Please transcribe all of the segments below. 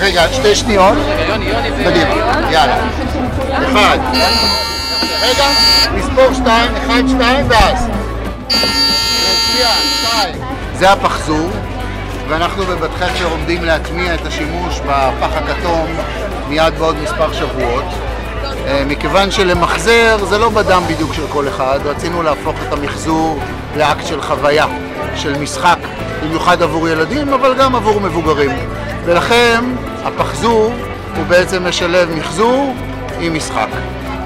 רגע, 2 שניות. קדימה, יאללה. 1. רגע, נספור 2, 1, 2, ואז. מצוין, 2. זה הפחזור, ואנחנו בבת חפר עומדים להטמיע את השימוש בפח הכתום מיד בעוד מספר שבועות. מכיוון שלמחזר זה לא בדם בדיוק של כל אחד, רצינו להפוך את המחזור לאקט של חוויה, של משחק, במיוחד עבור ילדים, אבל גם עבור מבוגרים. ולכן הפחזור הוא בעצם משלב מחזור עם משחק.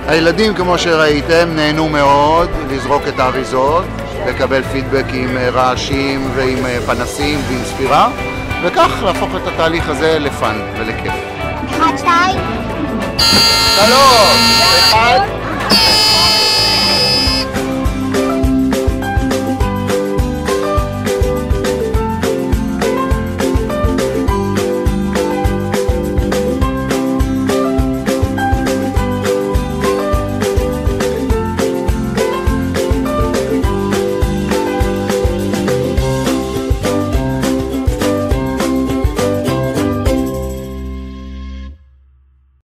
הילדים, כמו שראיתם, נהנו מאוד לזרוק את האריזות, לקבל פידבק עם רעשים ועם פנסים ועם ספירה, וכך להפוך את התהליך הזה לפן ולכיף. 1, 2. 3, 1.